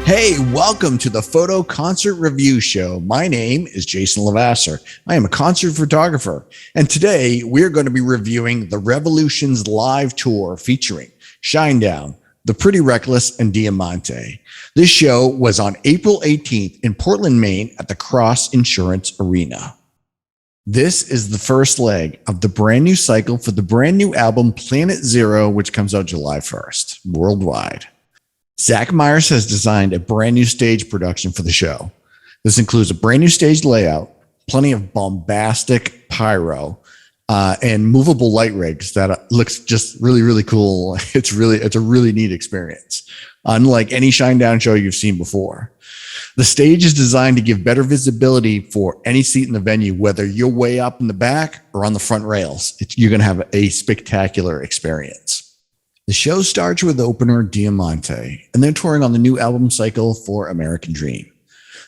Hey, welcome to the Photo Concert Review Show. My name is Jason Lavasser. I am a concert photographer, and today we're going to be reviewing the Revolution's live tour featuring Shinedown, ThePrettyReckless, and Diamante. This show was on April 18th in Portland, Maine at the Cross Insurance Arena. This is the first leg of the brand new cycle for the brand new album Planet Zero, which comes out July 1st worldwide. Zach Myers has designed a brand new stage production for the show. This includes a brand new stage layout, plenty of bombastic pyro, and movable light rigs that looks just really, really cool. It's a really neat experience, unlike any Shinedown show you've seen before. The stage is designed to give better visibility for any seat in the venue, whether you're way up in the back or on the front rails. You're going to have a spectacular experience. The show starts with opener Diamante, and they're touring on the new album cycle for American Dream.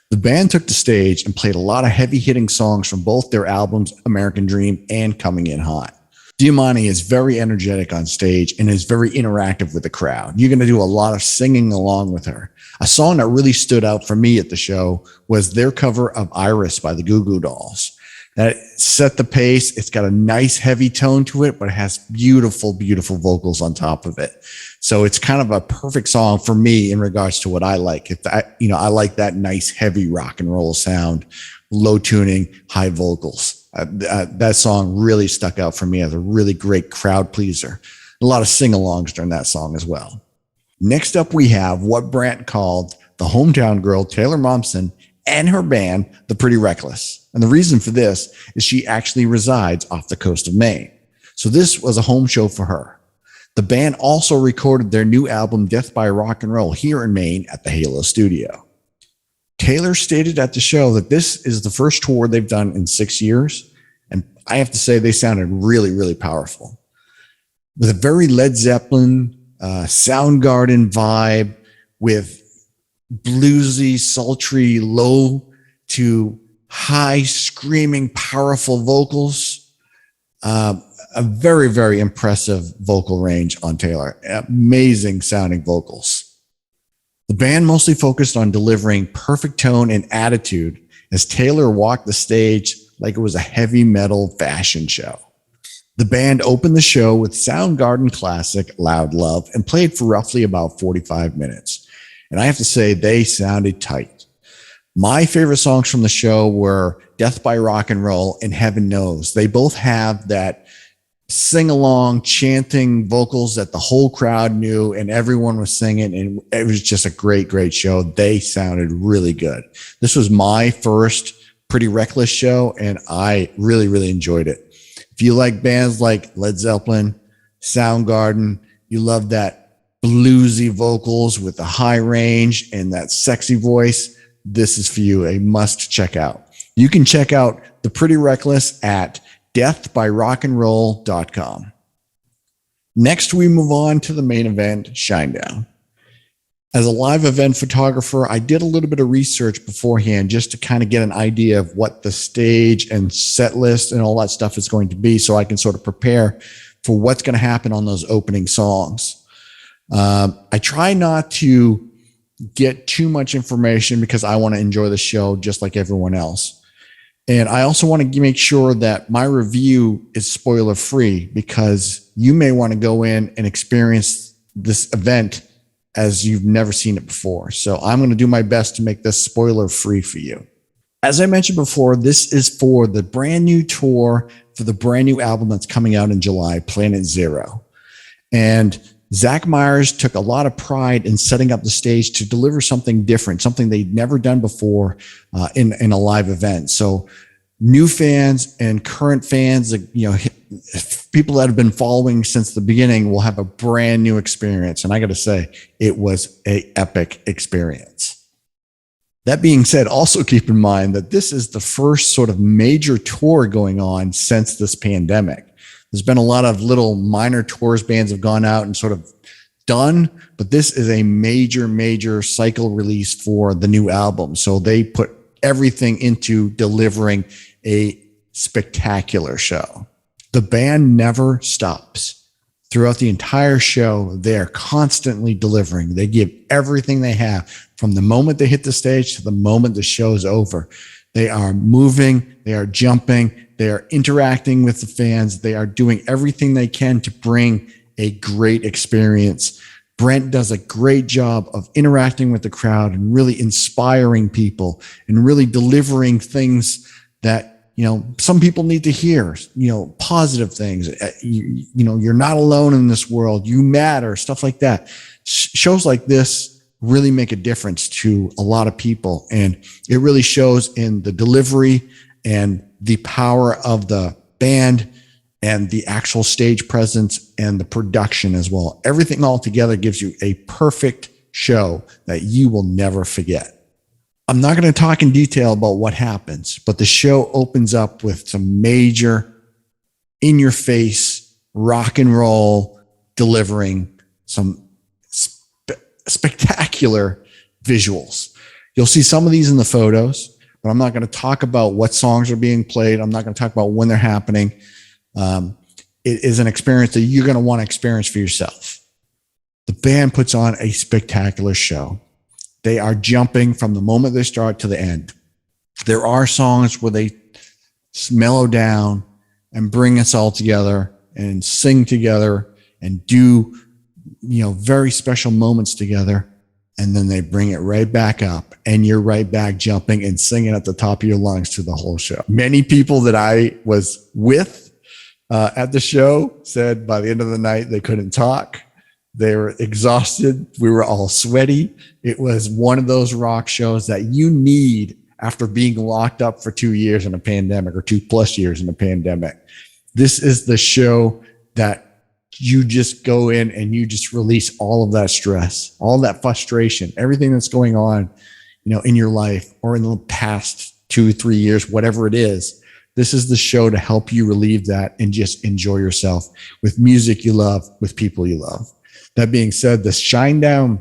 The band took the stage and played a lot of heavy-hitting songs from both their albums American Dream and Coming In Hot. Diamante is very energetic on stage and is very interactive with the crowd. You're going to do a lot of singing along with her. A song that really stood out for me at the show was their cover of Iris by the Goo Goo Dolls. That set the pace. It's got a nice heavy tone to it, but it has beautiful, beautiful vocals on top of it. So it's kind of a perfect song for me in regards to what I like. I like that nice heavy rock and roll sound, low tuning, high vocals. That song really stuck out for me as a really great crowd pleaser. A lot of sing-alongs during that song as well. Next up, we have what Brant called the hometown girl, Taylor Momsen, and her band, ThePrettyReckless. And the reason for this is she actually resides off the coast of Maine. So this was a home show for her. The band also recorded their new album, Death by Rock and Roll, here in Maine at the Halo Studio. Taylor stated at the show that this is the first tour they've done in 6 years. And I have to say they sounded really, really powerful. With a very Led Zeppelin, Soundgarden vibe, with bluesy, sultry, low to high, screaming, powerful vocals. A very, very impressive vocal range on Taylor. Amazing sounding vocals. The band mostly focused on delivering perfect tone and attitude as Taylor walked the stage like it was a heavy metal fashion show. The band opened the show with Soundgarden classic Loud Love and played for roughly about 45 minutes. And I have to say, they sounded tight. My favorite songs from the show were Death by Rock and Roll and Heaven Knows. They both have that sing-along, chanting vocals that the whole crowd knew and everyone was singing. And it was just a great, great show. They sounded really good. This was my first Pretty Reckless show, and I really, really enjoyed it. If you like bands like Led Zeppelin, Soundgarden, you love that bluesy vocals with a high range and that sexy voice, this is for you, a must check out. You can check out The Pretty Reckless at deathbyrockandroll.com. Next, we move on to the main event, Shinedown. As a live event photographer, I did a little bit of research beforehand just to kind of get an idea of what the stage and set list and all that stuff is going to be so I can sort of prepare for what's going to happen on those opening songs. I try not to get too much information because I want to enjoy the show just like everyone else. And I also want to make sure that my review is spoiler free because you may want to go in and experience this event as you've never seen it before. So I'm going to do my best to make this spoiler free for you. As I mentioned before, this is for the brand new tour for the brand new album that's coming out in July, Planet Zero. And Zach Myers took a lot of pride in setting up the stage to deliver something different, something they'd never done before in a live event. So new fans and current fans, people that have been following since the beginning will have a brand new experience. And I got to say, it was an epic experience. That being said, also keep in mind that this is the first sort of major tour going on since this pandemic. There's been a lot of little minor tours bands have gone out and sort of done, but this is a major, major cycle release for the new album. So they put everything into delivering a spectacular show. The band never stops. Throughout the entire show, they're constantly delivering. They give everything they have. from the moment they hit the stage to the moment the show's over. They are moving, they are jumping, they are interacting with the fans. They are doing everything they can to bring a great experience. Brent does a great job of interacting with the crowd and really inspiring people and really delivering things that, you know, some people need to hear, you know, positive things. You know, you're not alone in this world. You matter, stuff like that. Shows like this really make a difference to a lot of people. And it really shows in the delivery and the power of the band and the actual stage presence and the production as well. Everything all together gives you a perfect show that you will never forget. I'm not going to talk in detail about what happens, but the show opens up with some major in-your-face rock and roll, delivering some spectacular visuals. You'll see some of these in the photos, but I'm not going to talk about what songs are being played. I'm not going to talk about when they're happening. It is an experience that you're going to want to experience for yourself. The band puts on a spectacular show. They are jumping from the moment they start to the end. There are songs where they mellow down and bring us all together and sing together and do, you know, very special moments together. And then they bring it right back up and you're right back jumping and singing at the top of your lungs through the whole show. Many people that I was with at the show said by the end of the night, they couldn't talk. They were exhausted. We were all sweaty. It was one of those rock shows that you need after being locked up for 2 years in a pandemic or 2+ years in a pandemic. This is the show that you just go in and you just release all of that stress, all that frustration, everything that's going on, you know, in your life or in the past 2-3 years, whatever it is. This is the show to help you relieve that and just enjoy yourself with music you love, with people you love. That being said, the Shinedown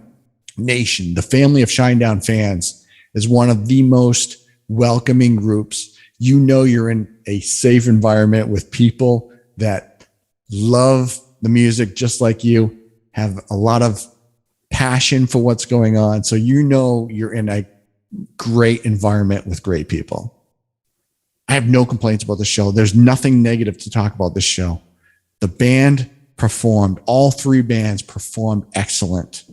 Nation, the family of Shinedown fans, is one of the most welcoming groups. You know, you're in a safe environment with people that love the music just like you, have a lot of passion for what's going on. So you know you're in a great environment with great people. I have no complaints about the show. There's nothing negative to talk about this show. The band performed, all 3 bands performed excellent.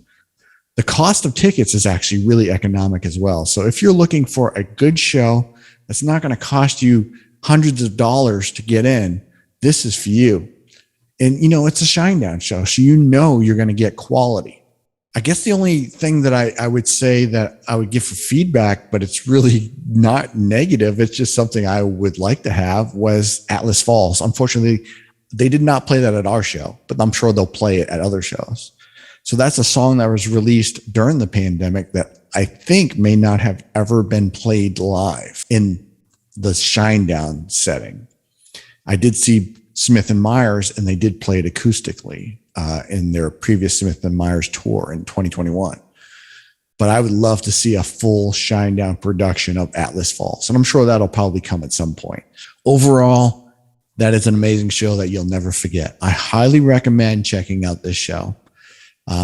The cost of tickets is actually really economic as well. So if you're looking for a good show that's not going to cost you hundreds of dollars to get in, this is for you. And, you know, it's a Shinedown show, so you know you're going to get quality. I guess the only thing that I would say that I would give for feedback, but it's really not negative, it's just something I would like to have, was Atlas Falls. Unfortunately, they did not play that at our show, but I'm sure they'll play it at other shows. So that's a song that was released during the pandemic that I think may not have ever been played live in the Shinedown setting. I did see Smith & Myers, and they did play it acoustically in their previous Smith & Myers tour in 2021. But I would love to see a full Shinedown production of Atlas Falls, and I'm sure that'll probably come at some point. Overall, that is an amazing show that you'll never forget. I highly recommend checking out this show.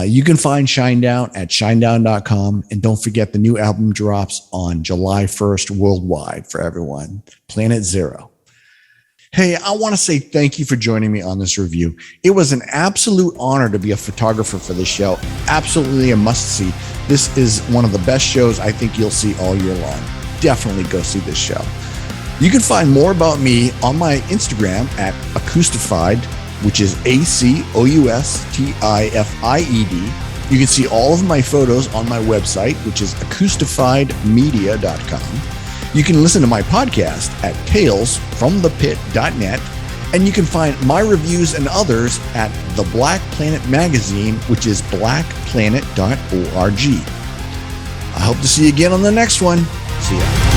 You can find Shinedown at shinedown.com, and don't forget the new album drops on July 1st worldwide for everyone, Planet Zero. Hey, I want to say thank you for joining me on this review. It was an absolute honor to be a photographer for this show. Absolutely a must-see. This is one of the best shows I think you'll see all year long. Definitely go see this show. You can find more about me on my Instagram at Acoustified, which is ACOUSTIFIED. You can see all of my photos on my website, which is acoustifiedmedia.com. You can listen to my podcast at talesfromthepit.net, and you can find my reviews and others at The Black Planet Magazine, which is blackplanet.org. I hope to see you again on the next one. See ya.